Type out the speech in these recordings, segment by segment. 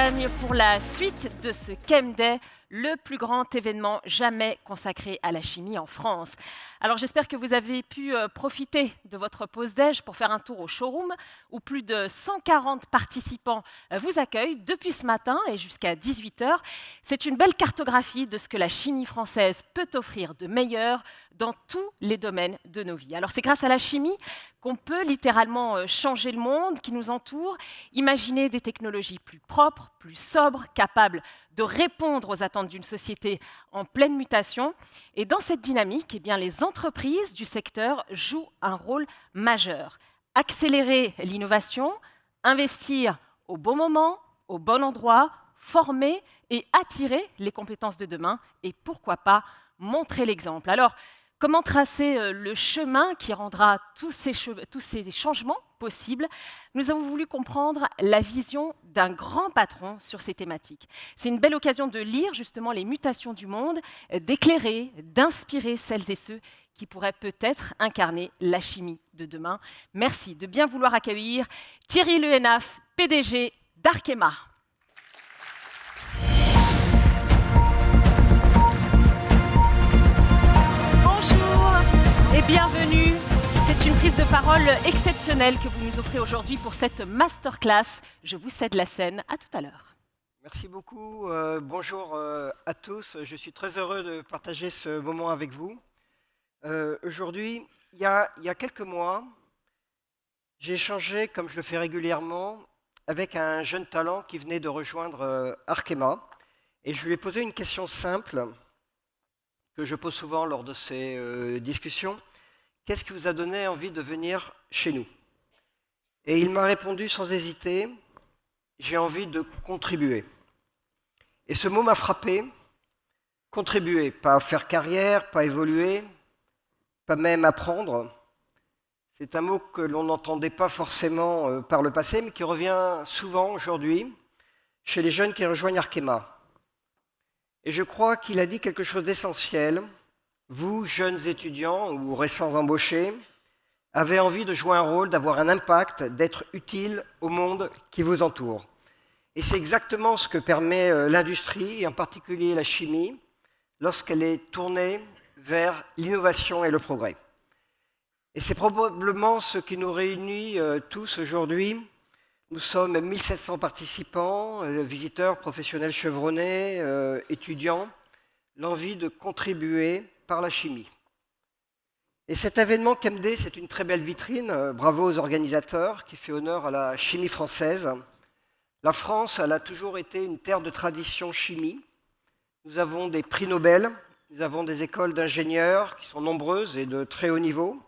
Champagne pour la suite de ce Chem Day, le plus grand événement jamais consacré à la chimie en France. Alors j'espère que vous avez pu profiter de votre pause déj pour faire un tour au showroom où plus de 140 participants vous accueillent depuis ce matin et jusqu'à 18 h. C'est une belle cartographie de ce que la chimie française peut offrir de meilleur dans tous les domaines de nos vies. Alors c'est grâce à la chimie qu'on peut littéralement changer le monde qui nous entoure, imaginer des technologies plus propres, plus sobres, capables de répondre aux attentes d'une société en pleine mutation. Et dans cette dynamique, eh bien, les entreprises du secteur jouent un rôle majeur. Accélérer l'innovation, investir au bon moment, au bon endroit, former et attirer les compétences de demain et pourquoi pas montrer l'exemple. Alors, comment tracer le chemin qui rendra tous ces changements possibles? Nous avons voulu comprendre la vision d'un grand patron sur ces thématiques. C'est une belle occasion de lire justement les mutations du monde, d'éclairer, d'inspirer celles et ceux qui pourraient peut-être incarner la chimie de demain. Merci de bien vouloir accueillir Thierry Le Hénaff, PDG d'Arkema. Et bienvenue, c'est une prise de parole exceptionnelle que vous nous offrez aujourd'hui pour cette masterclass. Je vous cède la scène, à tout à l'heure. Merci beaucoup, bonjour à tous, je suis très heureux de partager ce moment avec vous. Aujourd'hui, il y a quelques mois, j'ai échangé, comme je le fais régulièrement, avec un jeune talent qui venait de rejoindre Arkema, et je lui ai posé une question simple, que je pose souvent lors de ces discussions. Qu'est-ce qui vous a donné envie de venir chez nous? Et il m'a répondu sans hésiter, j'ai envie de contribuer. Et ce mot m'a frappé, contribuer, pas faire carrière, pas évoluer, pas même apprendre. C'est un mot que l'on n'entendait pas forcément par le passé, mais qui revient souvent aujourd'hui chez les jeunes qui rejoignent Arkema. Et je crois qu'il a dit quelque chose d'essentiel. Vous, jeunes étudiants ou récents embauchés, avez envie de jouer un rôle, d'avoir un impact, d'être utile au monde qui vous entoure. Et c'est exactement ce que permet l'industrie, et en particulier la chimie, lorsqu'elle est tournée vers l'innovation et le progrès. Et c'est probablement ce qui nous réunit tous aujourd'hui. Nous sommes 1700 participants, visiteurs, professionnels chevronnés, étudiants, l'envie de contribuer par la chimie. Et cet événement Chem Day, c'est une très belle vitrine, bravo aux organisateurs, qui fait honneur à la chimie française. La France, elle a toujours été une terre de tradition chimie. Nous avons des prix Nobel, nous avons des écoles d'ingénieurs qui sont nombreuses et de très haut niveau,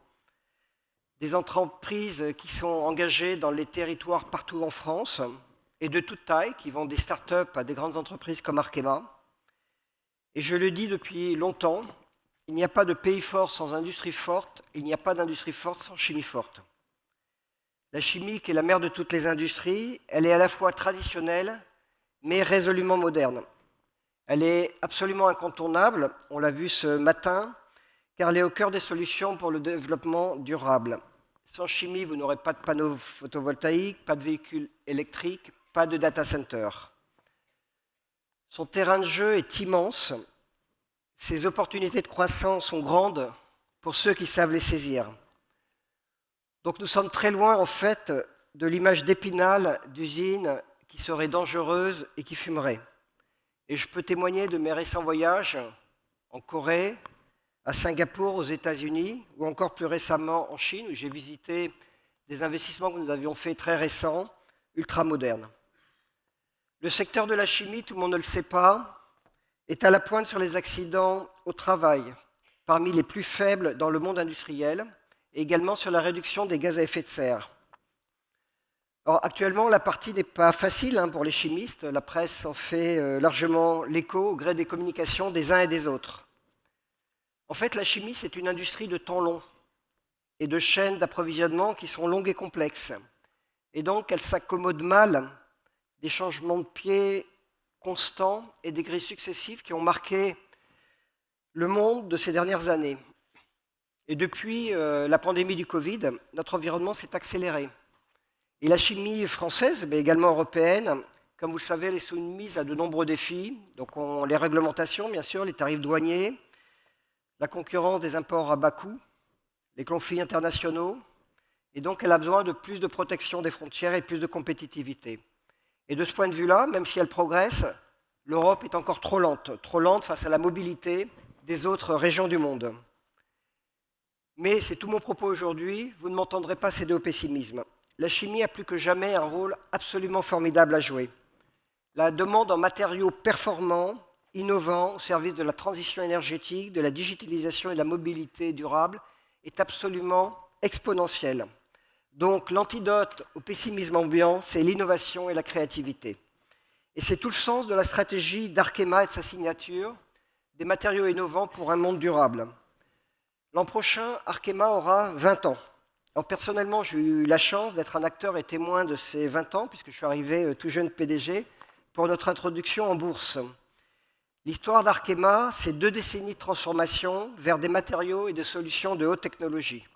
des entreprises qui sont engagées dans les territoires partout en France, et de toute taille, qui vont des start-up à des grandes entreprises comme Arkema. Et je le dis depuis longtemps, il n'y a pas de pays fort sans industrie forte, il n'y a pas d'industrie forte sans chimie forte. La chimie, qui est la mère de toutes les industries, elle est à la fois traditionnelle, mais résolument moderne. Elle est absolument incontournable, on l'a vu ce matin, car elle est au cœur des solutions pour le développement durable. Sans chimie, vous n'aurez pas de panneaux photovoltaïques, pas de véhicules électriques, pas de data center. Son terrain de jeu est immense, ses opportunités de croissance sont grandes pour ceux qui savent les saisir. Donc nous sommes très loin en fait de l'image d'Épinal, d'usines qui seraient dangereuses et qui fumeraient. Et je peux témoigner de mes récents voyages en Corée, à Singapour, aux États-Unis, ou encore plus récemment en Chine, où j'ai visité des investissements que nous avions faits très récents, ultra-modernes. Le secteur de la chimie, tout le monde ne le sait pas, est à la pointe sur les accidents au travail, parmi les plus faibles dans le monde industriel, et également sur la réduction des gaz à effet de serre. Alors, actuellement, la partie n'est pas facile pour les chimistes. La presse en fait largement l'écho au gré des communications des uns et des autres. En fait, la chimie, c'est une industrie de temps long et de chaînes d'approvisionnement qui sont longues et complexes. Et donc, elle s'accommode mal des changements de pied constants et des grilles successives qui ont marqué le monde de ces dernières années. Et depuis la pandémie du Covid, notre environnement s'est accéléré. Et la chimie française, mais également européenne, Comme vous le savez, elle est soumise à de nombreux défis. Donc les réglementations, bien sûr, les tarifs douaniers, la concurrence des imports à bas coût, les conflits internationaux. Et donc elle a besoin de plus de protection des frontières et plus de compétitivité. Et de ce point de vue-là, même si elle progresse, l'Europe est encore trop lente face à la mobilité des autres régions du monde. Mais c'est tout mon propos aujourd'hui, vous ne m'entendrez pas céder au pessimisme. La chimie a plus que jamais un rôle absolument formidable à jouer. La demande en matériaux performants, innovants, au service de la transition énergétique, de la digitalisation et de la mobilité durable est absolument exponentielle. Donc l'antidote au pessimisme ambiant, c'est l'innovation et la créativité. Et c'est tout le sens de la stratégie d'Arkema et de sa signature, des matériaux innovants pour un monde durable. L'an prochain, Arkema aura 20 ans. Alors personnellement, j'ai eu la chance d'être un acteur et témoin de ces 20 ans, puisque je suis arrivé tout jeune PDG, pour notre introduction en bourse. L'histoire d'Arkema, c'est 2 décennies de transformation vers des matériaux et des solutions de haute technologie.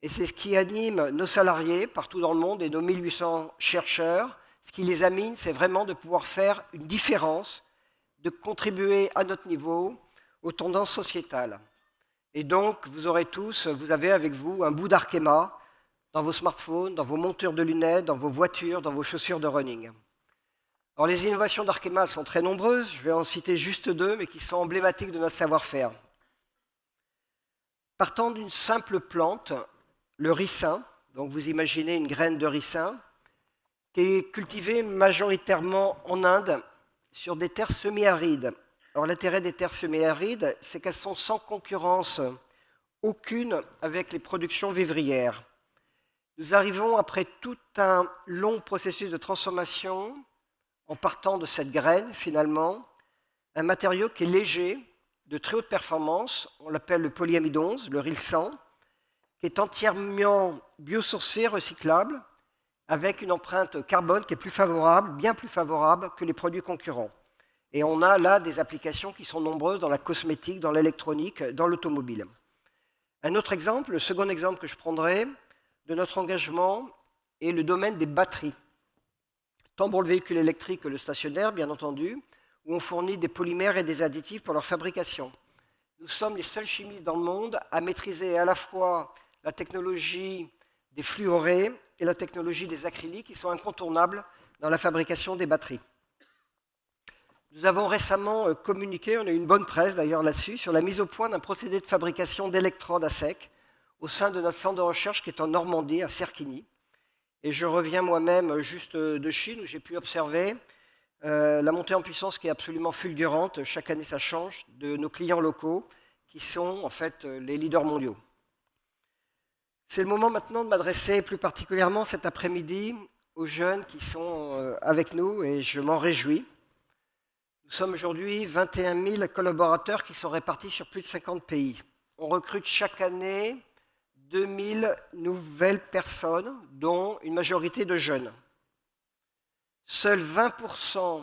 Et c'est ce qui anime nos salariés partout dans le monde et nos 1800 chercheurs. Ce qui les anime, c'est vraiment de pouvoir faire une différence, de contribuer à notre niveau aux tendances sociétales. Et donc, vous avez avec vous un bout d'Arkema dans vos smartphones, dans vos montures de lunettes, dans vos voitures, dans vos chaussures de running. Alors, les innovations d'Arkema sont très nombreuses, je vais en citer juste 2, mais qui sont emblématiques de notre savoir-faire. Partant d'une simple plante, le ricin, donc vous imaginez une graine de ricin, qui est cultivée majoritairement en Inde sur des terres semi-arides. Alors l'intérêt des terres semi-arides, c'est qu'elles sont sans concurrence aucune avec les productions vivrières. Nous arrivons après tout un long processus de transformation, en partant de cette graine finalement, un matériau qui est léger, de très haute performance, on l'appelle le polyamide 11, le rilsan, qui est entièrement biosourcé, recyclable, avec une empreinte carbone qui est plus favorable, bien plus favorable que les produits concurrents. Et on a là des applications qui sont nombreuses dans la cosmétique, dans l'électronique, dans l'automobile. Un autre exemple, le second exemple que je prendrai de notre engagement est le domaine des batteries. Tant pour le véhicule électrique que le stationnaire, bien entendu, où on fournit des polymères et des additifs pour leur fabrication. Nous sommes les seuls chimistes dans le monde à maîtriser à la fois la technologie des fluorés et la technologie des acryliques qui sont incontournables dans la fabrication des batteries. Nous avons récemment communiqué, on a eu une bonne presse d'ailleurs là-dessus, sur la mise au point d'un procédé de fabrication d'électrodes à sec au sein de notre centre de recherche qui est en Normandie, à Cerquigny. Et je reviens moi-même juste de Chine où j'ai pu observer la montée en puissance qui est absolument fulgurante, chaque année ça change, de nos clients locaux qui sont en fait les leaders mondiaux. C'est le moment maintenant de m'adresser plus particulièrement cet après-midi aux jeunes qui sont avec nous et je m'en réjouis. Nous sommes aujourd'hui 21 000 collaborateurs qui sont répartis sur plus de 50 pays. On recrute chaque année 2000 nouvelles personnes, dont une majorité de jeunes. Seuls 20%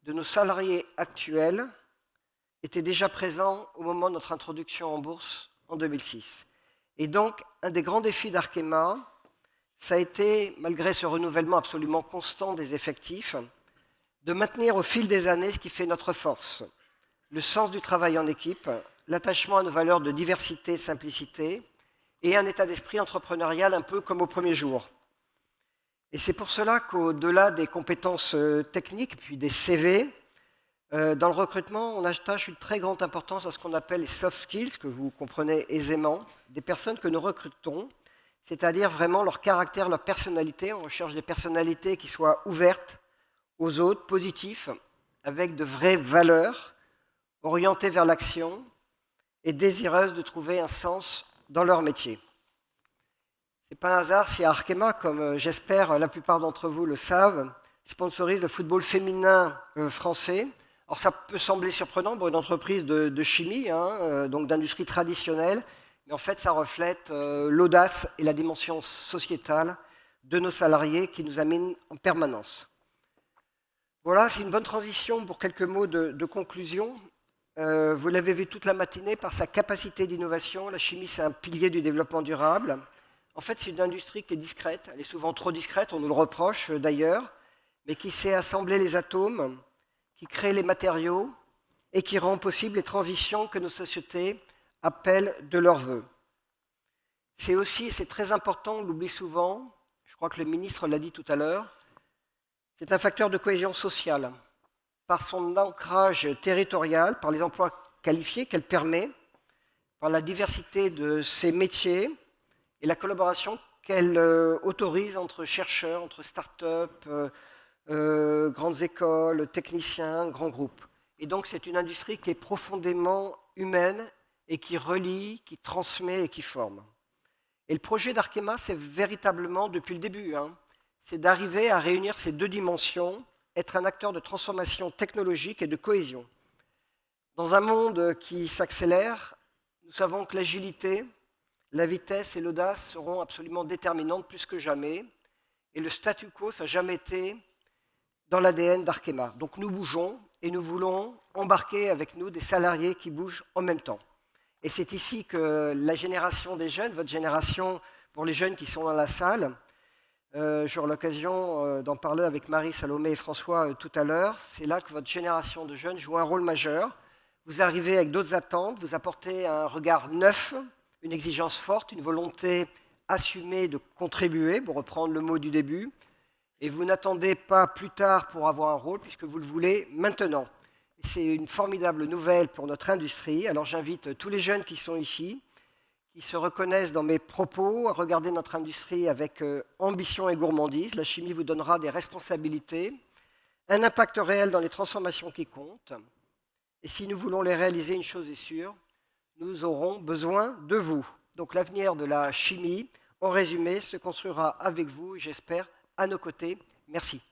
de nos salariés actuels étaient déjà présents au moment de notre introduction en bourse en 2006. Et donc, un des grands défis d'Arkema, ça a été, malgré ce renouvellement absolument constant des effectifs, de maintenir au fil des années ce qui fait notre force, le sens du travail en équipe, l'attachement à nos valeurs de diversité et simplicité, et un état d'esprit entrepreneurial un peu comme au premier jour. Et c'est pour cela qu'au-delà des compétences techniques, puis des CV, dans le recrutement, on attache une très grande importance à ce qu'on appelle les soft skills, que vous comprenez aisément, des personnes que nous recrutons, c'est-à-dire vraiment leur caractère, leur personnalité. On recherche des personnalités qui soient ouvertes aux autres, positifs, avec de vraies valeurs, orientées vers l'action et désireuses de trouver un sens dans leur métier. Ce n'est pas un hasard si Arkema, comme j'espère la plupart d'entre vous le savent, sponsorise le football féminin français. Alors ça peut sembler surprenant pour une entreprise de chimie, donc d'industrie traditionnelle, mais en fait ça reflète l'audace et la dimension sociétale de nos salariés qui nous amènent en permanence. Voilà, c'est une bonne transition pour quelques mots de conclusion. Vous l'avez vu toute la matinée par sa capacité d'innovation. La chimie, c'est un pilier du développement durable. En fait, c'est une industrie qui est discrète. Elle est souvent trop discrète, on nous le reproche d'ailleurs. mais qui sait assembler les atomes, qui crée les matériaux et qui rend possible les transitions que nos sociétés appellent de leur vœu. C'est aussi, et c'est très important, on l'oublie souvent, je crois que le ministre l'a dit tout à l'heure, c'est un facteur de cohésion sociale, par son ancrage territorial, par les emplois qualifiés qu'elle permet, par la diversité de ses métiers et la collaboration qu'elle autorise entre chercheurs, entre start-up, grandes écoles, techniciens, grands groupes. Et donc c'est une industrie qui est profondément humaine et qui relie, qui transmet et qui forme. Et le projet d'Arkema, c'est véritablement, depuis le début, c'est d'arriver à réunir ces deux dimensions, être un acteur de transformation technologique et de cohésion. Dans un monde qui s'accélère, nous savons que l'agilité, la vitesse et l'audace seront absolument déterminantes plus que jamais. Et le statu quo, ça n'a jamais été dans l'ADN d'Arkema. Donc nous bougeons et nous voulons embarquer avec nous des salariés qui bougent en même temps. Et c'est ici que la génération des jeunes, votre génération, pour les jeunes qui sont dans la salle, j'aurai l'occasion d'en parler avec Marie, Salomé et François tout à l'heure, c'est là que votre génération de jeunes joue un rôle majeur. Vous arrivez avec d'autres attentes, vous apportez un regard neuf, une exigence forte, une volonté assumée de contribuer, pour reprendre le mot du début, et vous n'attendez pas plus tard pour avoir un rôle, puisque vous le voulez maintenant. C'est une formidable nouvelle pour notre industrie. Alors j'invite tous les jeunes qui sont ici, qui se reconnaissent dans mes propos, à regarder notre industrie avec ambition et gourmandise. La chimie vous donnera des responsabilités, un impact réel dans les transformations qui comptent. Et si nous voulons les réaliser, une chose est sûre, nous aurons besoin de vous. Donc l'avenir de la chimie, en résumé, se construira avec vous, j'espère, à nos côtés. Merci.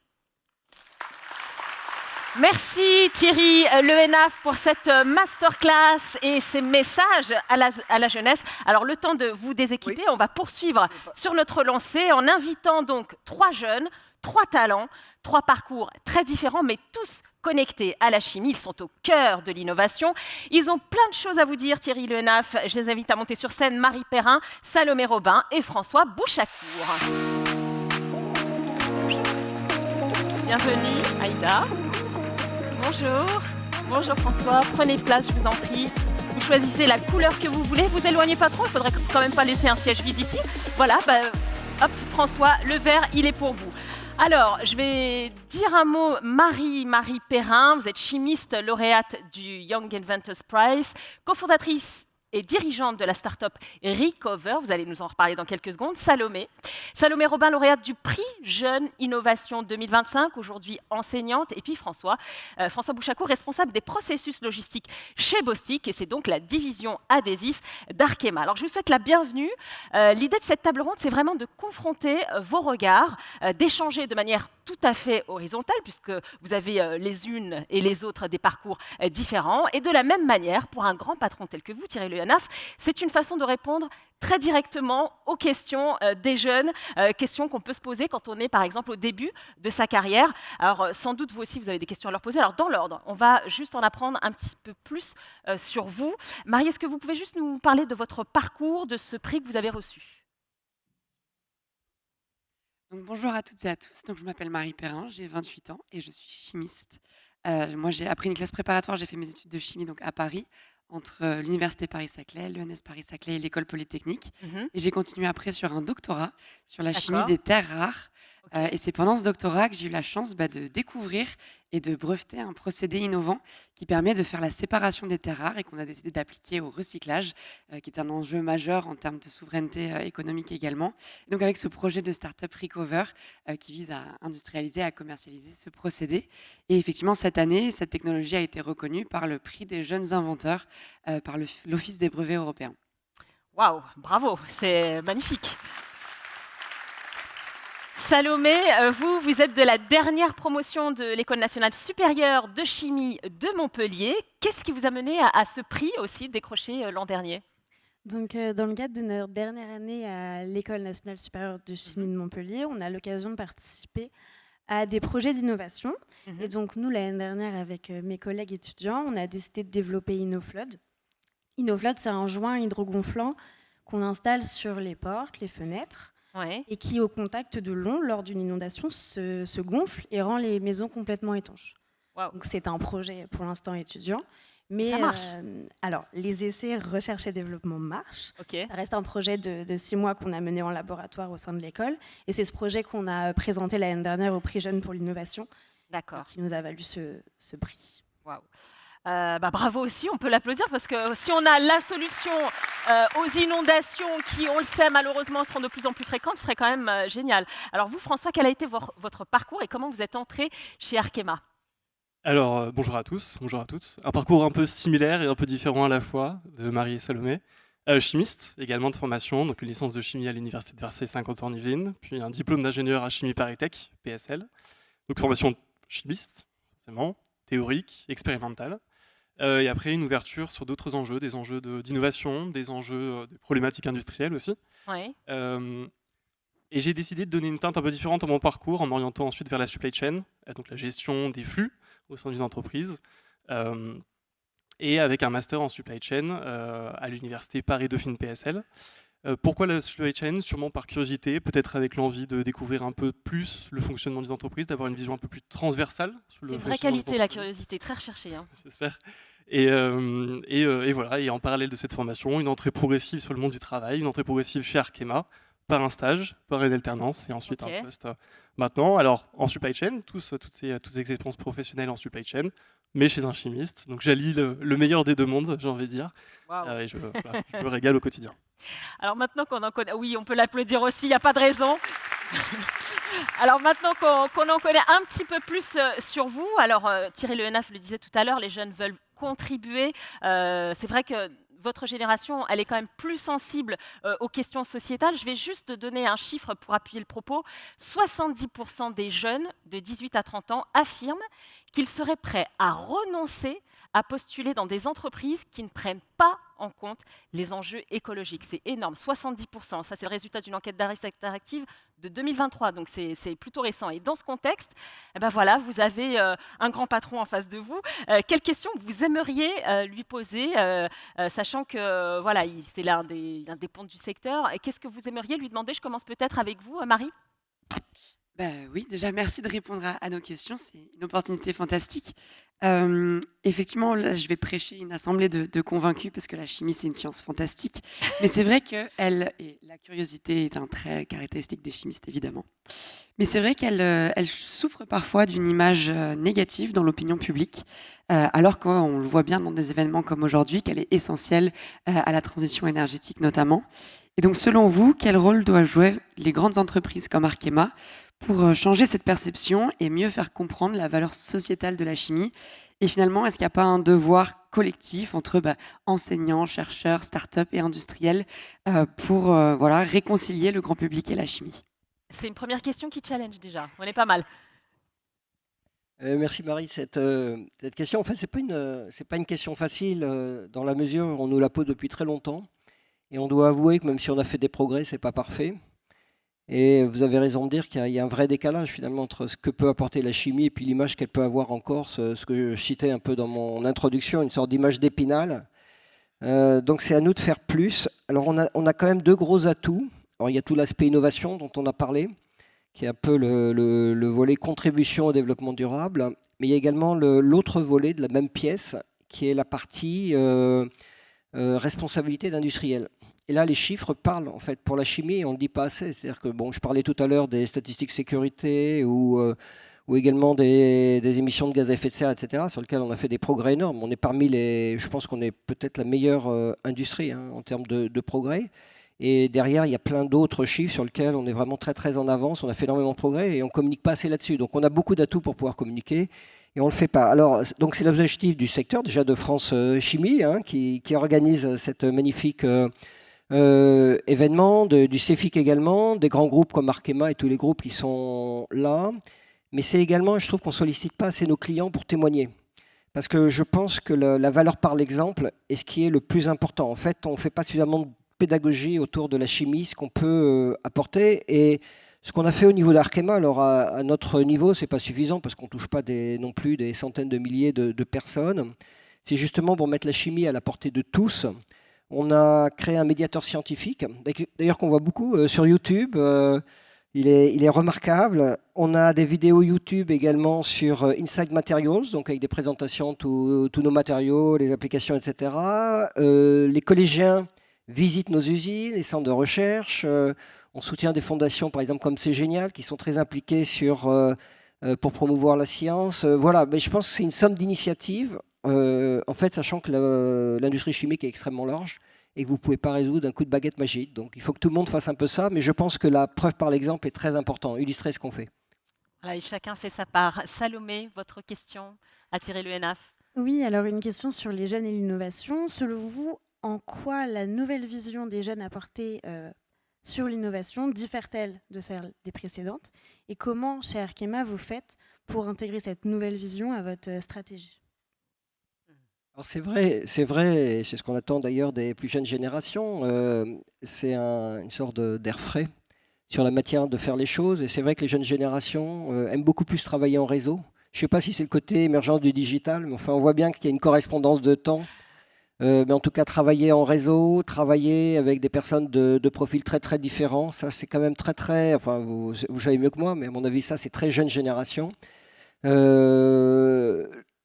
Merci Thierry Lehenaf pour cette masterclass et ces messages à la jeunesse. Alors le temps de vous déséquiper, on va poursuivre sur notre lancée en invitant donc 3 jeunes, 3 talents, 3 parcours très différents mais tous connectés à la chimie. Ils sont au cœur de l'innovation. Ils ont plein de choses à vous dire, Thierry Lehenaf. Je les invite à monter sur scène Marie Perrin, Salomé Robin et François Bouchacourt. Bienvenue Aïda. Bonjour. Bonjour François, prenez place, je vous en prie. Vous choisissez la couleur que vous voulez, vous éloignez pas trop, il faudrait quand même pas laisser un siège vide ici. Voilà, hop, François, le vert, il est pour vous. Alors, je vais dire un mot, Marie Perrin, vous êtes chimiste lauréate du Young Inventors Prize, cofondatrice et dirigeante de la start-up Recover, vous allez nous en reparler dans quelques secondes. Salomé Robin, lauréate du prix Jeune Innovation 2025, aujourd'hui enseignante, et puis François Bouchacourt, responsable des processus logistiques chez Bostik, et c'est donc la division adhésif d'Arkema. Alors je vous souhaite la bienvenue. L'idée de cette table ronde, c'est vraiment de confronter vos regards, d'échanger de manière tout à fait horizontale, puisque vous avez les unes et les autres des parcours différents, et de la même manière, pour un grand patron tel que vous, Thierry Lehenaf, c'est une façon de répondre très directement aux questions des jeunes, questions qu'on peut se poser quand on est par exemple au début de sa carrière. Alors sans doute vous aussi vous avez des questions à leur poser. Alors dans l'ordre, on va juste en apprendre un petit peu plus sur vous. Marie, est-ce que vous pouvez juste nous parler de votre parcours, de ce prix que vous avez reçu? Donc, bonjour à toutes et à tous. Donc, je m'appelle Marie Perrin, j'ai 28 ans et je suis chimiste. Moi, après une classe préparatoire, j'ai fait mes études de chimie donc, à Paris, entre l'Université Paris-Saclay, l'ENS Paris-Saclay et l'École Polytechnique. Et j'ai continué après sur un doctorat sur la chimie des terres rares. Et c'est pendant ce doctorat que j'ai eu la chance de découvrir et de breveter un procédé innovant qui permet de faire la séparation des terres rares et qu'on a décidé d'appliquer au recyclage, qui est un enjeu majeur en termes de souveraineté économique également. Et donc avec ce projet de start-up Recover qui vise à industrialiser, à commercialiser ce procédé. Et effectivement, cette année, cette technologie a été reconnue par le prix des jeunes inventeurs, par l'Office des brevets européens. Waouh, bravo, c'est magnifique. Salomé, vous êtes de la dernière promotion de l'École nationale supérieure de chimie de Montpellier. Qu'est-ce qui vous a mené à ce prix aussi décroché l'an dernier? Donc, dans le cadre de notre dernière année à l'École nationale supérieure de chimie de Montpellier, on a l'occasion de participer à des projets d'innovation. Et donc, nous, l'année dernière, avec mes collègues étudiants, on a décidé de développer InnoFlood. InnoFlood, c'est un joint hydrogonflant qu'on installe sur les portes, les fenêtres, Ouais. et qui, au contact de l'eau, lors d'une inondation, se gonfle et rend les maisons complètement étanches. Waouh. Donc c'est un projet pour l'instant étudiant. Et ça Mais marche. alors, les essais recherche et développement marchent. Ok. Ça reste un projet de 6 mois qu'on a mené en laboratoire au sein de l'école. Et c'est ce projet qu'on a présenté l'année dernière au prix Jeunes pour l'innovation et D'accord. qui nous a valu ce prix. Waouh. Bravo aussi, on peut l'applaudir parce que si on a la solution aux inondations qui, on le sait, malheureusement seront de plus en plus fréquentes, ce serait quand même génial. Alors vous, François, quel a été votre parcours et comment vous êtes entré chez Arkema? Alors, bonjour à tous, bonjour à toutes. Un parcours un peu similaire et un peu différent à la fois de Marie et Salomé. Chimiste, également de formation, donc une licence de chimie à l'Université de Versailles Saint-Quentin-en-Yvelines, puis un diplôme d'ingénieur à chimie ParisTech, PSL. Donc formation chimiste, forcément, théorique, expérimentale. Et après, une ouverture sur d'autres enjeux, des enjeux d'innovation, des enjeux de problématiques industrielles aussi. Oui. Et j'ai décidé de donner une teinte un peu différente à mon parcours en m'orientant ensuite vers la supply chain, donc la gestion des flux au sein d'une entreprise, et avec un master en supply chain à l'université Paris-Dauphine PSL. Pourquoi la supply chain? Sûrement par curiosité, peut-être avec l'envie de découvrir un peu plus le fonctionnement des entreprises, d'avoir une vision un peu plus transversale. C'est une vraie qualité, la curiosité, très recherchée. Hein. J'espère. Et voilà, et en parallèle de cette formation, une entrée progressive sur le monde du travail, une entrée progressive chez Arkema, par un stage, par une alternance, et ensuite un poste maintenant. Alors, en supply chain, toutes ces expériences professionnelles en supply chain, mais chez un chimiste. Donc j'allie le meilleur des deux mondes, j'ai envie de dire. Wow. Et je me régale au quotidien. Alors maintenant qu'on en connaît, oui, on peut l'applaudir aussi, il n'y a pas de raison. Alors maintenant qu'on en connaît un petit peu plus sur vous, alors Thierry Le Henaf le disait tout à l'heure, les jeunes veulent contribuer. C'est vrai que votre génération, elle est quand même plus sensible aux questions sociétales. Je vais juste donner un chiffre pour appuyer le propos. 70% des jeunes de 18 à 30 ans affirment qu'ils seraient prêts à renoncer à postuler dans des entreprises qui ne prennent pas en compte les enjeux écologiques. C'est énorme, 70%. Ça, c'est le résultat d'une enquête d'Harris Interactive de 2023, donc c'est plutôt récent. Et dans ce contexte, eh ben voilà, vous avez un grand patron en face de vous. Quelles questions vous aimeriez lui poser, sachant que voilà, c'est l'un des ponts du secteur. Et qu'est-ce que vous aimeriez lui demander? Je commence peut-être avec vous, Marie. Oui, déjà, merci de répondre à nos questions. C'est une opportunité fantastique. Effectivement, là, je vais prêcher une assemblée de convaincus parce que la chimie, c'est une science fantastique. Mais c'est vrai que la curiosité est un trait caractéristique des chimistes, évidemment. Mais c'est vrai qu'elle souffre parfois d'une image négative dans l'opinion publique, alors qu'on le voit bien dans des événements comme aujourd'hui, qu'elle est essentielle à la transition énergétique notamment. Et donc, selon vous, quel rôle doivent jouer les grandes entreprises comme Arkema pour changer cette perception et mieux faire comprendre la valeur sociétale de la chimie? Et finalement, est-ce qu'il n'y a pas un devoir collectif entre enseignants, chercheurs, start-up et industriels pour réconcilier le grand public et la chimie? C'est une première question qui challenge déjà. On est pas mal. Merci Marie. Cette question, en fait, c'est pas une question facile dans la mesure où on nous la pose depuis très longtemps. Et on doit avouer que même si on a fait des progrès, c'est pas parfait. Et vous avez raison de dire qu'il y a un vrai décalage finalement entre ce que peut apporter la chimie et puis l'image qu'elle peut avoir encore, ce que je citais un peu dans mon introduction, une sorte d'image d'épinal. Donc c'est à nous de faire plus. Alors on a quand même deux gros atouts. Alors il y a tout l'aspect innovation dont on a parlé, qui est un peu le volet contribution au développement durable, mais il y a également l'autre volet de la même pièce, qui est la partie responsabilité d'industriel. Et là, les chiffres parlent en fait pour la chimie, on ne le dit pas assez. C'est-à-dire que je parlais tout à l'heure des statistiques sécurité ou également des émissions de gaz à effet de serre, etc., sur lesquelles on a fait des progrès énormes. On est parmi je pense qu'on est peut-être la meilleure industrie en termes de progrès. Et derrière, il y a plein d'autres chiffres sur lesquels on est vraiment très très en avance. On a fait énormément de progrès et on ne communique pas assez là-dessus. Donc on a beaucoup d'atouts pour pouvoir communiquer. Et on ne le fait pas. Alors, donc c'est l'objectif du secteur, déjà de France Chimie, qui organise cette magnifique événement, du CEFIC également, des grands groupes comme Arkema et tous les groupes qui sont là. Mais c'est également, je trouve qu'on ne sollicite pas assez nos clients pour témoigner. Parce que je pense que la valeur par l'exemple est ce qui est le plus important. En fait, on ne fait pas suffisamment de pédagogie autour de la chimie, ce qu'on peut apporter. Et ce qu'on a fait au niveau d'Arkema, alors à notre niveau, ce n'est pas suffisant parce qu'on ne touche pas non plus des centaines de milliers de personnes. C'est justement pour mettre la chimie à la portée de tous. On a créé un médiateur scientifique, d'ailleurs qu'on voit beaucoup sur YouTube. Il est remarquable. On a des vidéos YouTube également sur Inside Materials, donc avec des présentations de tous nos matériaux, les applications, etc. Les collégiens visitent nos usines, les centres de recherche. On soutient des fondations, par exemple, comme C'est Génial, qui sont très impliquées pour promouvoir la science. Voilà, mais je pense que c'est une somme d'initiatives, en fait, sachant que l'industrie chimique est extrêmement large et que vous ne pouvez pas résoudre d'un coup de baguette magique. Donc il faut que tout le monde fasse un peu ça, mais je pense que la preuve par l'exemple est très importante, illustrer ce qu'on fait. Voilà, et chacun fait sa part. Salomé, votre question, attirer l'UNAF. Oui, alors une question sur les jeunes et l'innovation. Selon vous, en quoi la nouvelle vision des jeunes apportée sur l'innovation diffère-t-elle de celle des précédentes? Et comment, chez Arkema, vous faites pour intégrer cette nouvelle vision à votre stratégie? Alors c'est vrai, et c'est ce qu'on attend d'ailleurs des plus jeunes générations. C'est une sorte d'air frais sur la matière de faire les choses. Et c'est vrai que les jeunes générations aiment beaucoup plus travailler en réseau. Je ne sais pas si c'est le côté émergence du digital, mais enfin on voit bien qu'il y a une correspondance de temps. Mais en tout cas, travailler en réseau, travailler avec des personnes de profils très très différents, ça c'est quand même très, enfin vous savez mieux que moi, mais à mon avis ça c'est très jeune génération.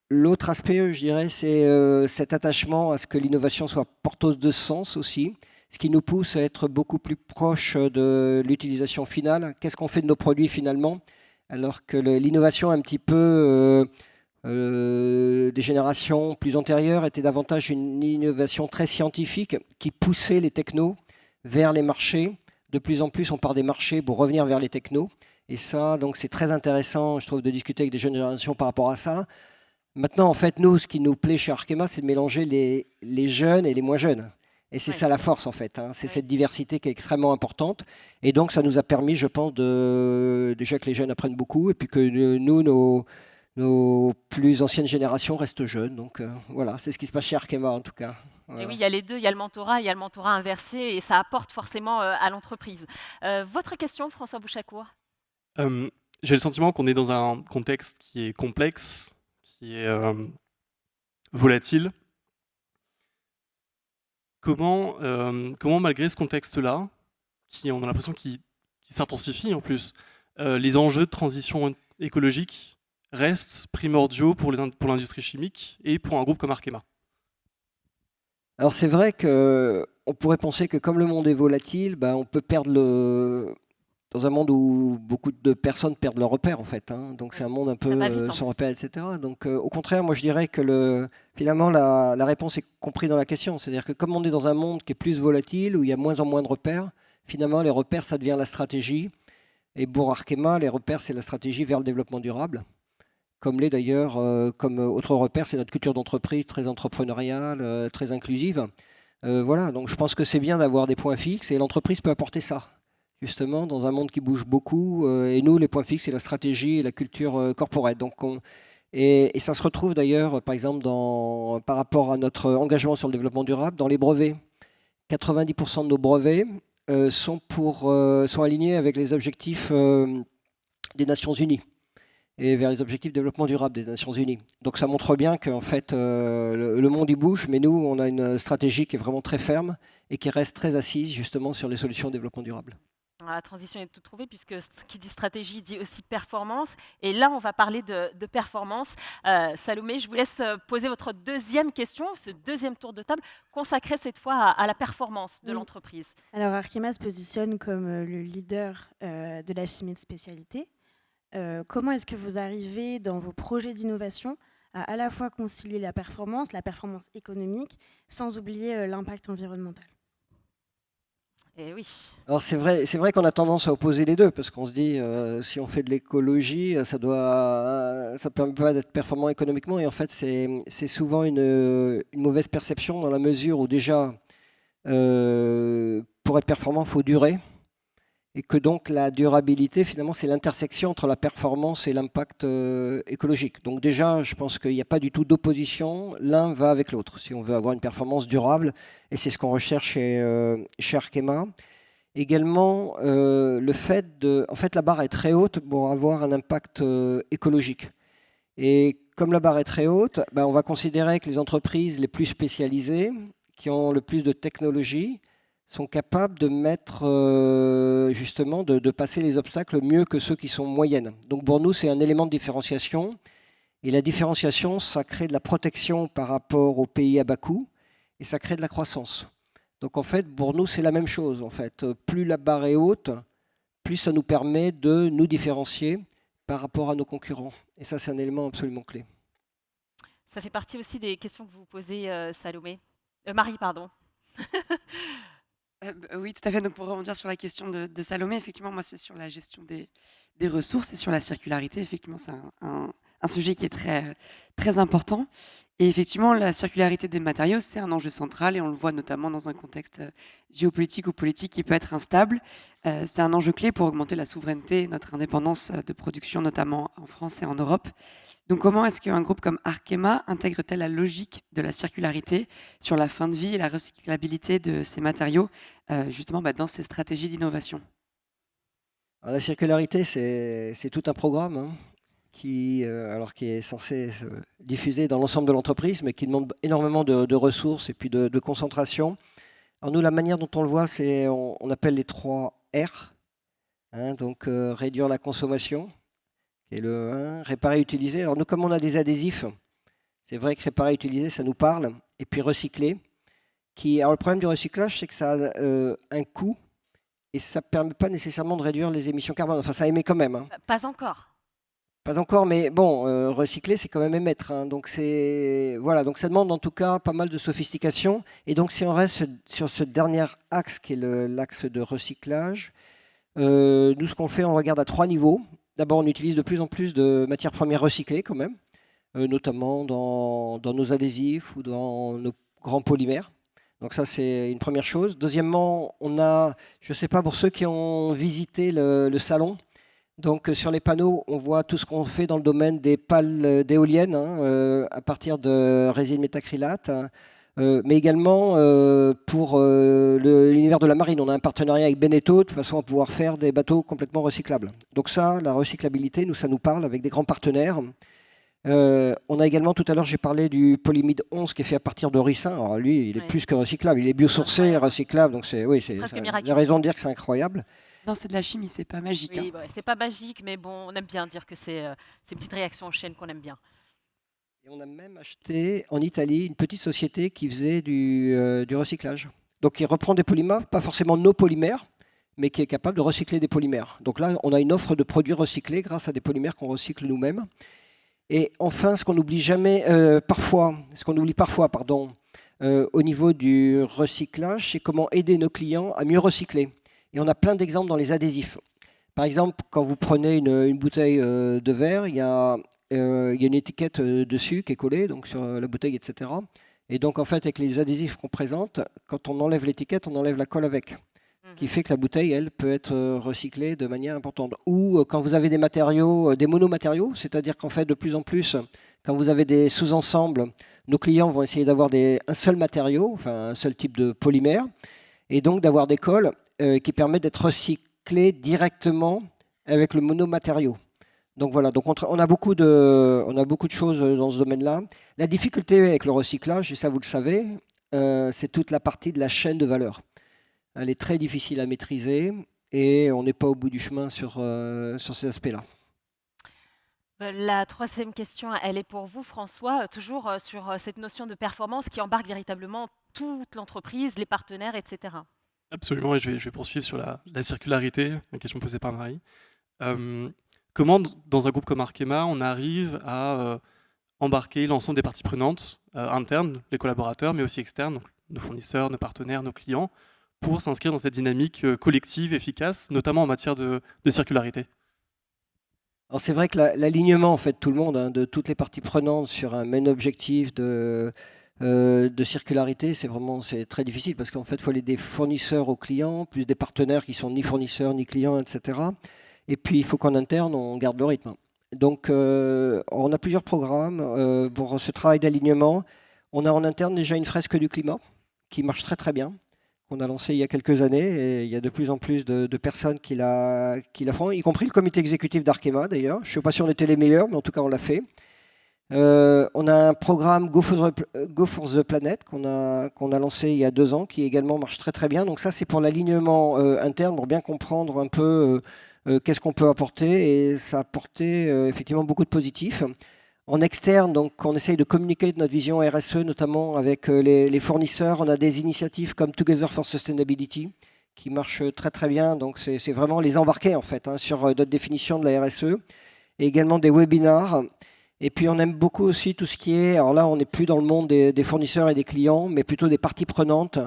L'autre aspect, je dirais, c'est cet attachement à ce que l'innovation soit porteuse de sens aussi, ce qui nous pousse à être beaucoup plus proche de l'utilisation finale. Qu'est-ce qu'on fait de nos produits finalement? Alors que l'innovation un petit peu des générations plus antérieures était davantage une innovation très scientifique qui poussait les technos vers les marchés. De plus en plus, on part des marchés pour revenir vers les technos. Et ça, donc, c'est très intéressant, je trouve, de discuter avec des jeunes générations par rapport à ça. Maintenant, en fait, nous, ce qui nous plaît chez Arkema, c'est de mélanger les jeunes et les moins jeunes. Et c'est ça la force, en fait. Hein. C'est cette diversité qui est extrêmement importante. Et donc, ça nous a permis, je pense, déjà que les jeunes apprennent beaucoup et puis que nous, nos plus anciennes générations restent jeunes. Donc, voilà, c'est ce qui se passe chez Arkema, en tout cas. Voilà. Et oui, il y a les deux, il y a le mentorat inversé et ça apporte forcément à l'entreprise. Votre question, François Bouchacourt? J'ai le sentiment qu'on est dans un contexte qui est complexe, qui est volatile. Comment, malgré ce contexte-là, on a l'impression qu'il s'intensifie en plus, les enjeux de transition écologique restent primordiaux pour l'industrie chimique et pour un groupe comme Arkema? Alors c'est vrai qu'on pourrait penser que comme le monde est volatile, on peut perdre dans un monde où beaucoup de personnes perdent leur repère en fait. Hein. Donc c'est un monde un peu sans repère, etc. Donc au contraire, moi je dirais que finalement la réponse est comprise dans la question. C'est-à-dire que comme on est dans un monde qui est plus volatile, où il y a moins en moins de repères, finalement les repères ça devient la stratégie. Et pour Arkema, les repères c'est la stratégie vers le développement durable. Comme l'est d'ailleurs, comme autre repère, c'est notre culture d'entreprise très entrepreneuriale, très inclusive. Voilà, donc je pense que c'est bien d'avoir des points fixes et l'entreprise peut apporter ça. Justement, dans un monde qui bouge beaucoup. Et nous, les points fixes, c'est la stratégie et la culture corporate. Donc et ça se retrouve d'ailleurs, par exemple, par rapport à notre engagement sur le développement durable, dans les brevets. 90% de nos brevets sont alignés avec les objectifs des Nations Unies et vers les objectifs de développement durable des Nations Unies. Donc ça montre bien qu'en fait, le monde y bouge, mais nous, on a une stratégie qui est vraiment très ferme et qui reste très assise justement sur les solutions de développement durable. La transition est toute trouvée puisque ce qui dit stratégie dit aussi performance. Et là, on va parler de performance. Salomé, je vous laisse poser votre deuxième question, ce deuxième tour de table, consacré cette fois à la performance de l'entreprise. Alors Arkema se positionne comme le leader de la chimie de spécialité. Comment est-ce que vous arrivez dans vos projets d'innovation à la fois concilier la performance économique, sans oublier l'impact environnemental? Eh oui. Alors c'est vrai qu'on a tendance à opposer les deux, parce qu'on se dit si on fait de l'écologie, ça permet pas d'être performant économiquement, et en fait c'est souvent une mauvaise perception dans la mesure où déjà pour être performant, il faut durer, et que donc la durabilité finalement c'est l'intersection entre la performance et l'impact écologique. Donc déjà je pense qu'il n'y a pas du tout d'opposition, l'un va avec l'autre si on veut avoir une performance durable, et c'est ce qu'on recherche chez Arkema. Également le fait en fait la barre est très haute pour avoir un impact écologique. Et comme la barre est très haute, on va considérer que les entreprises les plus spécialisées, qui ont le plus de technologie sont capables de mettre, justement, de passer les obstacles mieux que ceux qui sont moyennes. Donc pour nous, c'est un élément de différenciation. Et la différenciation, ça crée de la protection par rapport aux pays à bas coût et ça crée de la croissance. Donc en fait, pour nous, c'est la même chose. En fait, plus la barre est haute, plus ça nous permet de nous différencier par rapport à nos concurrents. Et ça, c'est un élément absolument clé. Ça fait partie aussi des questions que vous posez, Salomé. Marie, pardon. Oui, tout à fait. Donc, pour rebondir sur la question de Salomé, effectivement, moi, c'est sur la gestion des ressources et sur la circularité. Effectivement, c'est un sujet qui est très, très important. Et effectivement, la circularité des matériaux, c'est un enjeu central et on le voit notamment dans un contexte géopolitique ou politique qui peut être instable. C'est un enjeu clé pour augmenter la souveraineté et notre indépendance de production, notamment en France et en Europe. Donc, comment est-ce qu'un groupe comme Arkema intègre-t-elle la logique de la circularité sur la fin de vie et la recyclabilité de ces matériaux, justement dans ces stratégies d'innovation? Alors, la circularité, c'est tout un programme, hein, qui est censé se diffuser dans l'ensemble de l'entreprise, mais qui demande énormément de ressources et puis de concentration. Alors nous, la manière dont on le voit, c'est on appelle les 3 R. Hein, donc réduire la consommation, qui est le 1, réparer, utiliser. Alors nous, comme on a des adhésifs, c'est vrai que réparer, utiliser, ça nous parle. Et puis recycler. Alors le problème du recyclage, c'est que ça a un coût et ça ne permet pas nécessairement de réduire les émissions carbone. Enfin, ça émet quand même. Hein. Pas encore. Pas encore, mais bon, recycler, c'est quand même émettre. Hein. Donc, voilà, donc ça demande en tout cas pas mal de sophistication. Et donc, si on reste sur ce dernier axe, qui est l'axe de recyclage, nous, ce qu'on fait, on regarde à 3 niveaux. D'abord, on utilise de plus en plus de matières premières recyclées, quand même, notamment dans nos adhésifs ou dans nos grands polymères. Donc ça, c'est une première chose. Deuxièmement, on a, je ne sais pas, pour ceux qui ont visité le salon, donc sur les panneaux, on voit tout ce qu'on fait dans le domaine des pales d'éoliennes, hein, à partir de résine métacrylate, hein, mais également pour l'univers de la marine. On a un partenariat avec Beneteau de façon à pouvoir faire des bateaux complètement recyclables. Donc ça, la recyclabilité, ça nous parle avec des grands partenaires. On a également, tout à l'heure, j'ai parlé du polymide 11 qui est fait à partir de ricin. Alors lui, il est plus que recyclable, il est biosourcé, recyclable, donc c'est il y a raison de dire que c'est incroyable. Non, c'est de la chimie, c'est pas magique. Oui, hein. ouais, c'est pas magique, mais bon, on aime bien dire que c'est ces petites réactions en chaîne qu'on aime bien. Et on a même acheté en Italie une petite société qui faisait du recyclage. Donc qui reprend des polymères, pas forcément nos polymères, mais qui est capable de recycler des polymères. Donc là, on a une offre de produits recyclés grâce à des polymères qu'on recycle nous-mêmes. Et enfin, ce qu'on oublie parfois, au niveau du recyclage, c'est comment aider nos clients à mieux recycler. Et on a plein d'exemples dans les adhésifs. Par exemple, quand vous prenez une bouteille de verre, il y a une étiquette dessus qui est collée, donc sur la bouteille, etc. Et donc, en fait, avec les adhésifs qu'on présente, quand on enlève l'étiquette, on enlève la colle avec. Qui fait que la bouteille, elle, peut être recyclée de manière importante. Ou quand vous avez des matériaux, des monomatériaux, c'est-à-dire qu'en fait, de plus en plus, quand vous avez des sous-ensembles, nos clients vont essayer d'avoir un seul matériau, enfin un seul type de polymère, et donc d'avoir des colles qui permettent d'être recyclées directement avec le monomatériau. Donc voilà, donc on a beaucoup de choses dans ce domaine-là. La difficulté avec le recyclage, et ça vous le savez, c'est toute la partie de la chaîne de valeur. Elle est très difficile à maîtriser et on n'est pas au bout du chemin sur ces aspects-là. La troisième question, elle est pour vous, François, toujours sur cette notion de performance qui embarque véritablement toute l'entreprise, les partenaires, etc. Absolument, et je vais poursuivre sur la circularité, la question posée par Marie. Comment, dans un groupe comme Arkema, on arrive à embarquer l'ensemble des parties prenantes, internes, les collaborateurs, mais aussi externes, donc nos fournisseurs, nos partenaires, nos clients, pour s'inscrire dans cette dynamique collective, efficace, notamment en matière de circularité? Alors c'est vrai que l'alignement en fait, tout le monde, hein, de toutes les parties prenantes sur un même objectif de circularité, c'est très difficile parce qu'en fait, il faut aller des fournisseurs aux clients, plus des partenaires qui sont ni fournisseurs ni clients, etc. Et puis, il faut qu'en interne, on garde le rythme. Donc, on a plusieurs programmes pour ce travail d'alignement. On a en interne déjà une fresque du climat qui marche très très bien, qu'on a lancée il y a quelques années. Et il y a de plus en plus de personnes qui la font, y compris le comité exécutif d'Arkema d'ailleurs. Je ne sais pas si on était les meilleurs, mais en tout cas, on l'a fait. On a un programme Go for the Planet qu'on a lancé il y a 2 ans, qui également marche très très bien. Donc ça, c'est pour l'alignement interne, pour bien comprendre un peu qu'est-ce qu'on peut apporter. Et ça a apporté effectivement beaucoup de positifs. En externe, donc, on essaye de communiquer de notre vision RSE, notamment avec les fournisseurs. On a des initiatives comme Together for Sustainability qui marchent très très bien. Donc c'est vraiment les embarquer en fait sur notre définition de la RSE. Et également des webinars. Et puis on aime beaucoup aussi tout ce qui est, alors là on n'est plus dans le monde des fournisseurs et des clients, mais plutôt des parties prenantes.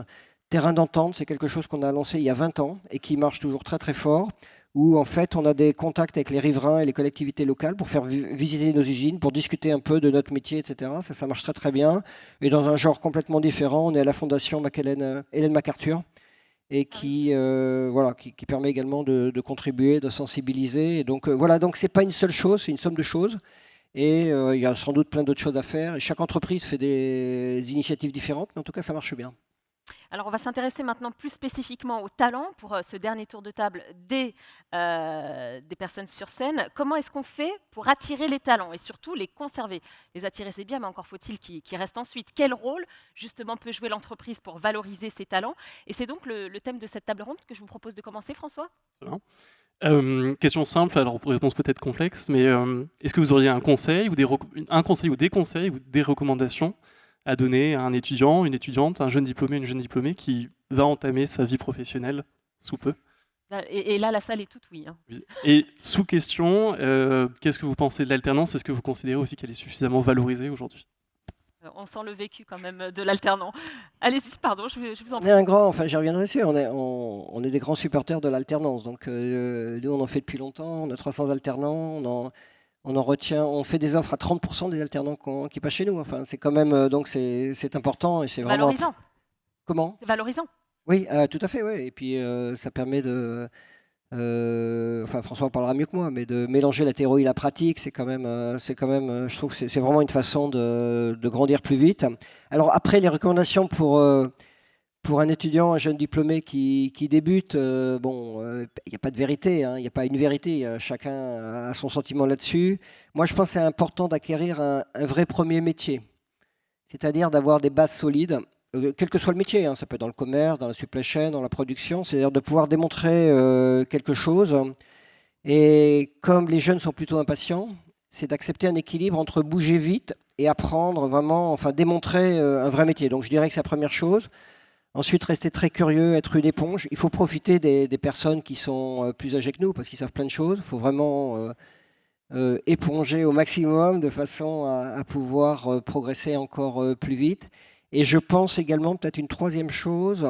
Terrain d'entente, c'est quelque chose qu'on a lancé il y a 20 ans et qui marche toujours très très fort, où en fait on a des contacts avec les riverains et les collectivités locales pour faire visiter nos usines, pour discuter un peu de notre métier, etc. Ça marche très très bien. Et dans un genre complètement différent, on est à la fondation Ellen MacArthur, et voilà, qui permet également de contribuer, de sensibiliser. Et donc voilà, donc c'est pas une seule chose, c'est une somme de choses. Et il y a sans doute plein d'autres choses à faire. Et chaque entreprise fait des initiatives différentes, mais en tout cas, ça marche bien. Alors, on va s'intéresser maintenant plus spécifiquement aux talents pour ce dernier tour de table des personnes sur scène. Comment est-ce qu'on fait pour attirer les talents et surtout les conserver? Les attirer, c'est bien, mais encore faut-il qu'ils restent ensuite. Quel rôle, justement, peut jouer l'entreprise pour valoriser ces talents? Et c'est donc le thème de cette table ronde que je vous propose de commencer, François. Question simple, alors réponse peut-être complexe, mais est-ce que vous auriez un conseil ou des conseils ou des recommandations à donner à un étudiant, une étudiante, un jeune diplômé, une jeune diplômée qui va entamer sa vie professionnelle sous peu? Et là, la salle est toute oui. Hein. Oui. Et sous question, qu'est-ce que vous pensez de l'alternance? Est-ce que vous considérez aussi qu'elle est suffisamment valorisée aujourd'hui? On sent le vécu quand même de l'alternant. Allez-y, pardon, je vous en On prie. est un grand, enfin j'y reviendrai dessus, on est des grands supporters de l'alternance. Donc nous on en fait depuis longtemps, on a 300 alternants, on en retient, on fait des offres à 30% des alternants qui passent chez nous. Enfin c'est quand même, donc c'est important et c'est vraiment... Valorisant. Comment? C'est valorisant. Oui, tout à fait, oui. Et puis ça permet enfin François en parlera mieux que moi, mais de mélanger la théorie et la pratique, c'est quand même, je trouve que c'est vraiment une façon de grandir plus vite. Alors après, les recommandations pour un étudiant, un jeune diplômé qui débute, il n'y a pas de vérité, hein, il n'y a pas une vérité, chacun a son sentiment là-dessus. Moi, je pense que c'est important d'acquérir un vrai premier métier, c'est-à-dire d'avoir des bases solides, quel que soit le métier, hein, ça peut être dans le commerce, dans la supply chain, dans la production, c'est-à-dire de pouvoir démontrer quelque chose. Et comme les jeunes sont plutôt impatients, c'est d'accepter un équilibre entre bouger vite et apprendre vraiment, enfin démontrer un vrai métier. Donc je dirais que c'est la première chose. Ensuite, rester très curieux, être une éponge. Il faut profiter des personnes qui sont plus âgées que nous parce qu'ils savent plein de choses. Il faut vraiment éponger au maximum de façon à pouvoir progresser encore plus vite. Et je pense également, peut-être une troisième chose,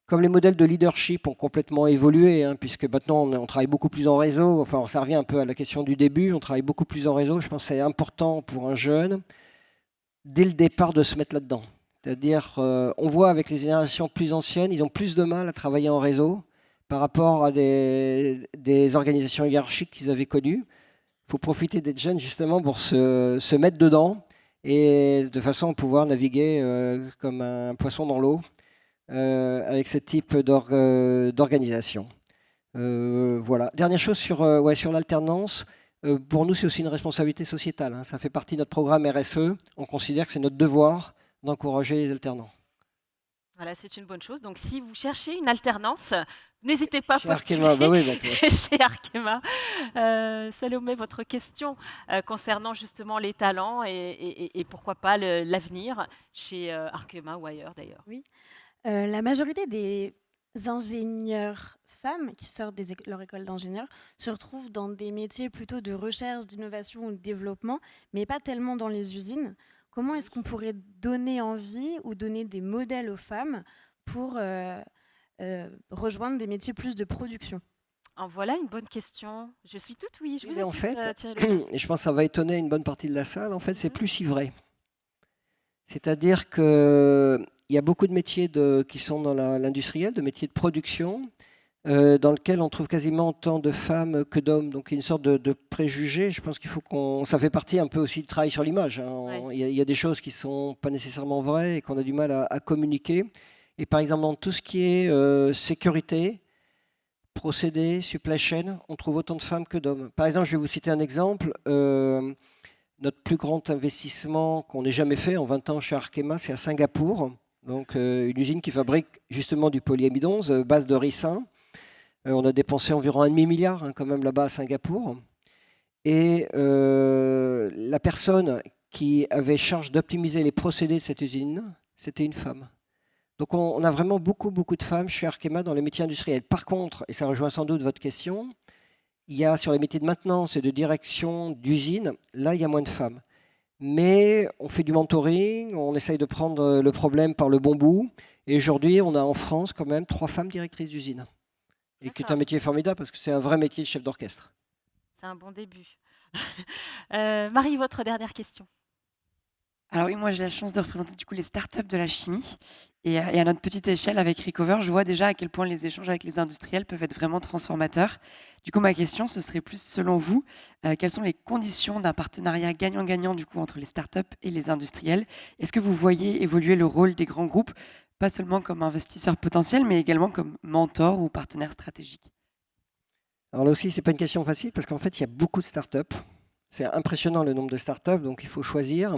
comme les modèles de leadership ont complètement évolué, hein, puisque maintenant on travaille beaucoup plus en réseau, enfin ça revient un peu à la question du début, on travaille beaucoup plus en réseau, je pense que c'est important pour un jeune, dès le départ, de se mettre là-dedans. C'est-à-dire, on voit avec les générations plus anciennes, ils ont plus de mal à travailler en réseau par rapport à des organisations hiérarchiques qu'ils avaient connues. Il faut profiter d'être jeune justement pour se mettre dedans et de façon à pouvoir naviguer comme un poisson dans l'eau avec ce type d'organisation. Voilà. Dernière chose sur l'alternance. Pour nous, c'est aussi une responsabilité sociétale, hein. Ça fait partie de notre programme RSE. On considère que c'est notre devoir d'encourager les alternants. Voilà, c'est une bonne chose. Donc, si vous cherchez une alternance, n'hésitez pas à Chez postuler Arkema, bah oui, chez Arkema. Salomé, votre question concernant justement les talents et pourquoi pas l'avenir chez Arkema ou ailleurs d'ailleurs. Oui. La majorité des ingénieurs femmes qui sortent de leur école d'ingénieur se retrouvent dans des métiers plutôt de recherche, d'innovation ou de développement, mais pas tellement dans les usines. Comment est-ce qu'on pourrait donner envie ou donner des modèles aux femmes pour rejoindre des métiers plus de production? En voilà une bonne question. Je suis toute oui. Je vous en écoute, fait, Thierry. et je pense que ça va étonner une bonne partie de la salle, en fait, c'est plus si vrai. C'est-à-dire qu'il y a beaucoup de métiers qui sont dans l'industriel, de métiers de production, dans lequel on trouve quasiment autant de femmes que d'hommes. Donc il y a une sorte de préjugé. Je pense qu'il faut ça fait partie un peu aussi du travail sur l'image, hein. Ouais. Il y a des choses qui ne sont pas nécessairement vraies et qu'on a du mal à communiquer. Et par exemple, dans tout ce qui est sécurité, procédés, supply chain, on trouve autant de femmes que d'hommes. Par exemple, je vais vous citer un exemple. notre plus grand investissement qu'on ait jamais fait en 20 ans chez Arkema, c'est à Singapour. Donc, une usine qui fabrique justement du polyamide 11, base de ricin. On a dépensé environ 1,5 milliard quand même là-bas à Singapour. Et la personne qui avait charge d'optimiser les procédés de cette usine, c'était une femme. Donc on a vraiment beaucoup de femmes chez Arkema dans les métiers industriels. Par contre, et ça rejoint sans doute votre question, il y a sur les métiers de maintenance et de direction d'usine, là il y a moins de femmes. Mais on fait du mentoring, on essaye de prendre le problème par le bon bout. Et aujourd'hui, on a en France quand même 3 femmes directrices d'usine. Et qui est un métier formidable parce que c'est un vrai métier de chef d'orchestre. C'est un bon début. Marie, votre dernière question. Alors oui, moi j'ai la chance de représenter du coup les startups de la chimie. Et à notre petite échelle avec Recover, je vois déjà à quel point les échanges avec les industriels peuvent être vraiment transformateurs. Du coup, ma question, ce serait plus selon vous, quelles sont les conditions d'un partenariat gagnant-gagnant du coup entre les startups et les industriels? Est-ce que vous voyez évoluer le rôle des grands groupes, pas seulement comme investisseurs potentiels, mais également comme mentors ou partenaires stratégiques? Alors là aussi, ce n'est pas une question facile parce qu'en fait, il y a beaucoup de startups. C'est impressionnant le nombre de startups, donc il faut choisir.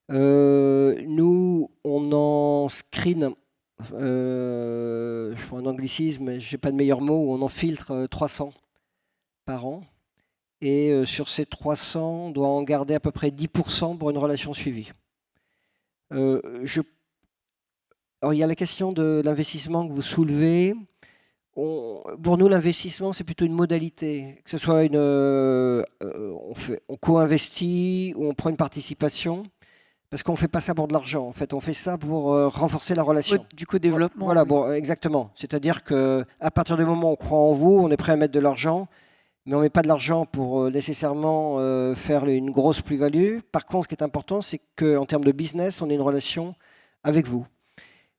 Nous, on en screen, je prends un anglicisme, je n'ai pas de meilleur mot, on en filtre 300 par an. Et sur ces 300, on doit en garder à peu près 10% pour une relation suivie. Alors, il y a la question de l'investissement que vous soulevez. Pour nous, l'investissement, c'est plutôt une modalité. Que ce soit on co-investit ou on prend une participation. Parce qu'on ne fait pas ça pour de l'argent. En fait, on fait ça pour renforcer la relation. Du co-développement. Voilà, bon, exactement. C'est-à-dire qu'à partir du moment où on croit en vous, on est prêt à mettre de l'argent, mais on ne met pas de l'argent pour nécessairement faire une grosse plus-value. Par contre, ce qui est important, c'est qu'en termes de business, on ait une relation avec vous.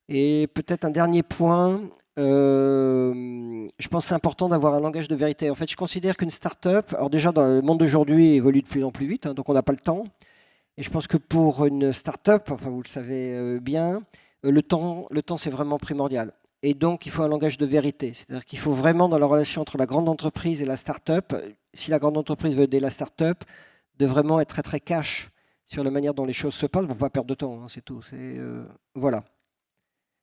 Et peut-être un dernier point, je pense que c'est important d'avoir un langage de vérité. En fait, je considère qu'une start-up, alors déjà dans le monde d'aujourd'hui, évolue de plus en plus vite, donc on n'a pas le temps. Et je pense que pour une start-up, enfin vous le savez bien, le temps c'est vraiment primordial. Et donc il faut un langage de vérité. C'est-à-dire qu'il faut vraiment dans la relation entre la grande entreprise et la start-up, si la grande entreprise veut aider la start-up, de vraiment être très très cash sur la manière dont les choses se passent pour ne pas perdre de temps, c'est tout. Voilà.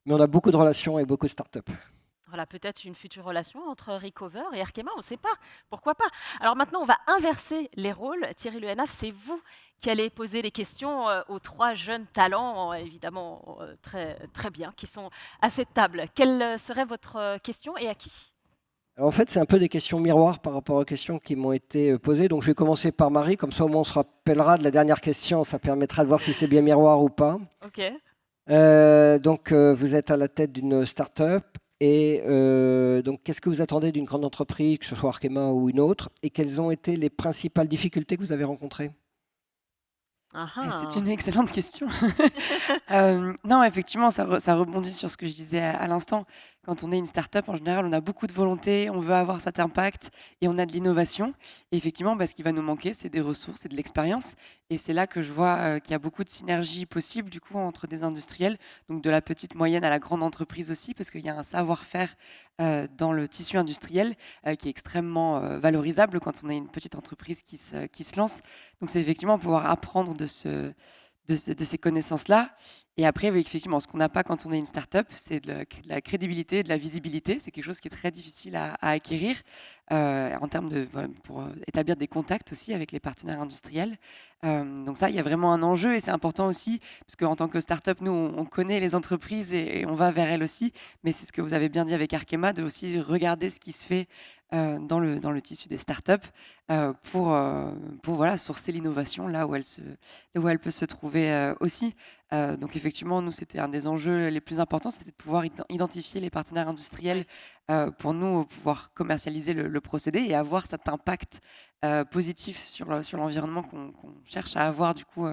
Mais on a beaucoup de relations et beaucoup de start-up. Voilà, peut-être une future relation entre Recover et Arkema, on ne sait pas. Pourquoi pas? Alors maintenant, on va inverser les rôles. Thierry Le Hénaff, c'est vous qui allez poser les questions aux 3 jeunes talents, évidemment très, très bien, qui sont à cette table. Quelle serait votre question et à qui? Alors en fait, c'est un peu des questions miroirs par rapport aux questions qui m'ont été posées. Donc je vais commencer par Marie, comme ça au moins on se rappellera de la dernière question. Ça permettra de voir si c'est bien miroir ou pas. Ok. Donc vous êtes à la tête d'une start-up. Et donc, qu'est-ce que vous attendez d'une grande entreprise, que ce soit Arkema ou une autre, et quelles ont été les principales difficultés que vous avez rencontrées? C'est une excellente question. Non, effectivement, ça rebondit sur ce que je disais à l'instant. Quand on est une start-up, en général, on a beaucoup de volonté, on veut avoir cet impact et on a de l'innovation. Et effectivement, ce qui va nous manquer, c'est des ressources et de l'expérience. Et c'est là que je vois qu'il y a beaucoup de synergies possibles du coup entre des industriels, donc de la petite, moyenne à la grande entreprise aussi, parce qu'il y a un savoir-faire dans le tissu industriel qui est extrêmement valorisable quand on est une petite entreprise qui se lance. Donc c'est effectivement pouvoir apprendre de ces connaissances-là. Et après, effectivement, ce qu'on n'a pas quand on est une start-up, c'est de la crédibilité, de la visibilité. C'est quelque chose qui est très difficile à acquérir en termes pour établir des contacts aussi avec les partenaires industriels. Donc ça, il y a vraiment un enjeu et c'est important aussi, parce qu'en tant que start-up, nous, on connaît les entreprises et on va vers elles aussi. Mais c'est ce que vous avez bien dit avec Arkema, de aussi regarder ce qui se fait dans le tissu des startups pour voilà, sourcer l'innovation là où elle peut se trouver aussi. Donc effectivement, nous, c'était un des enjeux les plus importants, c'était de pouvoir identifier les partenaires industriels pour nous pouvoir commercialiser le procédé et avoir cet impact positif sur l'environnement qu'on cherche à avoir du coup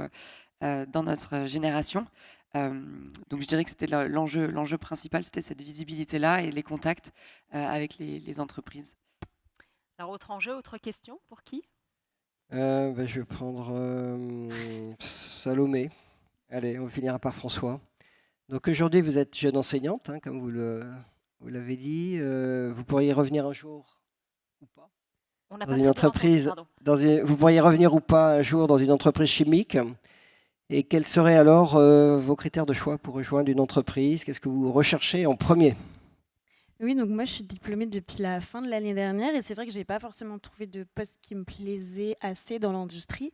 dans notre génération. Donc je dirais que c'était l'enjeu principal, c'était cette visibilité-là et les contacts avec les entreprises. Alors, autre enjeu, autre question, pour qui? Je vais prendre Salomé. Allez, on finira par François. Donc aujourd'hui, vous êtes jeune enseignante, comme vous l'avez dit. Vous pourriez y revenir un jour ou pas? On n'a dans pas une très bien entendu, entreprise, pardon. vous pourriez revenir ou pas un jour dans une entreprise chimique? Et quels seraient alors vos critères de choix pour rejoindre une entreprise? Qu'est-ce que vous recherchez en premier? Oui, donc moi je suis diplômée depuis la fin de l'année dernière et c'est vrai que j'ai pas forcément trouvé de poste qui me plaisait assez dans l'industrie.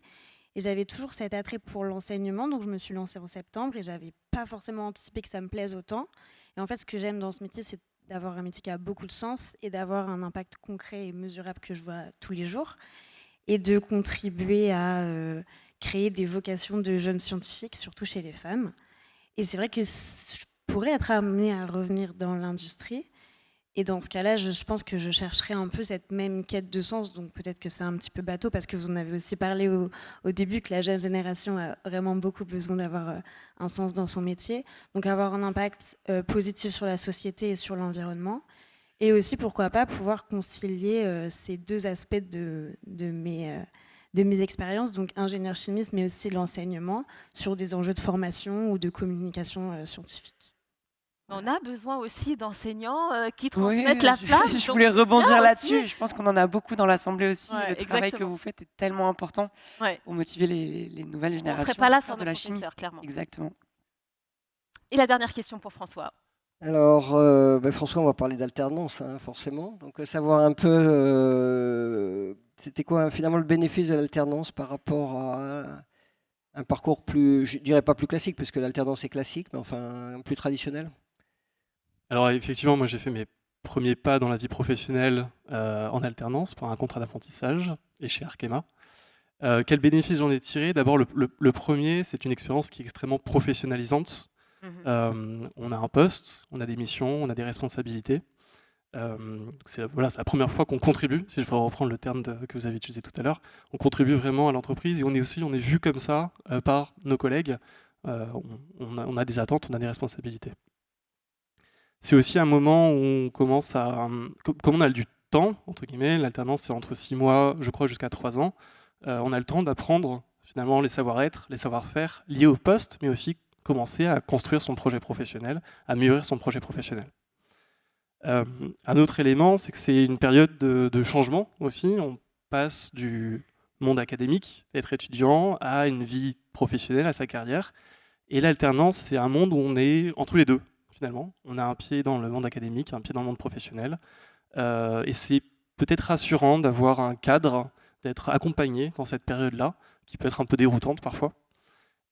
Et j'avais toujours cet attrait pour l'enseignement, donc je me suis lancée en septembre et j'avais pas forcément anticipé que ça me plaise autant. Et en fait, ce que j'aime dans ce métier, c'est d'avoir un métier qui a beaucoup de sens et d'avoir un impact concret et mesurable que je vois tous les jours et de contribuer à créer des vocations de jeunes scientifiques, surtout chez les femmes. Et c'est vrai que je pourrais être amenée à revenir dans l'industrie. Et dans ce cas-là, je pense que je chercherai un peu cette même quête de sens. Donc peut-être que c'est un petit peu bateau parce que vous en avez aussi parlé au début que la jeune génération a vraiment beaucoup besoin d'avoir un sens dans son métier. Donc avoir un impact positif sur la société et sur l'environnement. Et aussi, pourquoi pas, pouvoir concilier ces deux aspects de mes expériences, donc ingénieur chimiste, mais aussi l'enseignement, sur des enjeux de formation ou de communication scientifique. On a besoin aussi d'enseignants qui Oui, transmettent la flamme. je donc voulais c'est bien rebondir aussi. là-dessus. Je pense qu'on en a beaucoup dans l'Assemblée aussi. Ouais, Le travail que exactement. vous faites est tellement important Ouais. pour motiver les nouvelles On ne générations serait pas à là faire sans de nos la chimie. professeurs, clairement. Exactement. Et la dernière question pour François. Alors, François, on va parler d'alternance, hein, forcément. Donc, savoir un peu, c'était quoi finalement le bénéfice de l'alternance par rapport à un parcours plus, je dirais pas plus classique, puisque l'alternance est classique, mais enfin plus traditionnel. Alors effectivement, moi j'ai fait mes premiers pas dans la vie professionnelle en alternance pour un contrat d'apprentissage et chez Arkema. Quel bénéfice j'en ai tiré? D'abord, le premier, c'est une expérience qui est extrêmement professionnalisante. On a un poste, on a des missions, on a des responsabilités. C'est la première fois qu'on contribue, si je veux reprendre le terme que vous avez utilisé tout à l'heure. On contribue vraiment à l'entreprise et on est vu comme ça par nos collègues. On a des attentes, on a des responsabilités. C'est aussi un moment où on commence comme on a du temps, entre guillemets, l'alternance c'est entre 6 mois, je crois, jusqu'à 3 ans, on a le temps d'apprendre finalement les savoir-être, les savoir-faire liés au poste, mais aussi commencer à construire son projet professionnel, à mûrir son projet professionnel. Un autre élément, c'est que c'est une période de changement aussi. On passe du monde académique, d'être étudiant, à une vie professionnelle, à sa carrière. Et l'alternance, c'est un monde où on est entre les deux, finalement. On a un pied dans le monde académique, un pied dans le monde professionnel. Et c'est peut-être rassurant d'avoir un cadre, d'être accompagné dans cette période-là, qui peut être un peu déroutante parfois.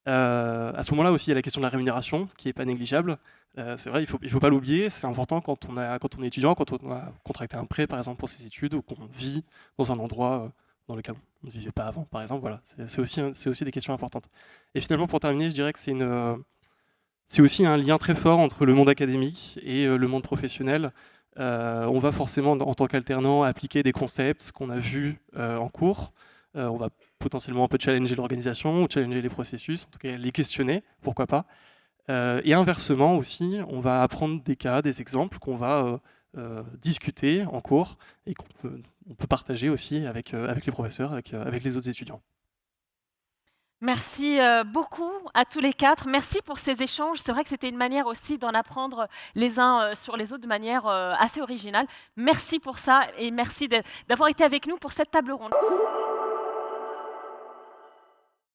À ce moment-là aussi, il y a la question de la rémunération, qui n'est pas négligeable. C'est vrai, il faut pas l'oublier, c'est important quand on est étudiant, quand on a contracté un prêt par exemple pour ses études, ou qu'on vit dans un endroit dans lequel on ne vivait pas avant, par exemple. Voilà, c'est aussi des questions importantes. Et finalement, pour terminer, je dirais que c'est aussi un lien très fort entre le monde académique et le monde professionnel. On va forcément, en tant qu'alternant, appliquer des concepts qu'on a vus en cours. On va potentiellement un peu challenger l'organisation, ou challenger les processus, en tout cas les questionner, pourquoi pas. Et inversement aussi, on va apprendre des cas, des exemples qu'on va discuter en cours et on peut partager aussi avec les professeurs, avec les autres étudiants. Merci beaucoup à tous les quatre. Merci pour ces échanges. C'est vrai que c'était une manière aussi d'en apprendre les uns sur les autres de manière assez originale. Merci pour ça et merci d'avoir été avec nous pour cette table ronde.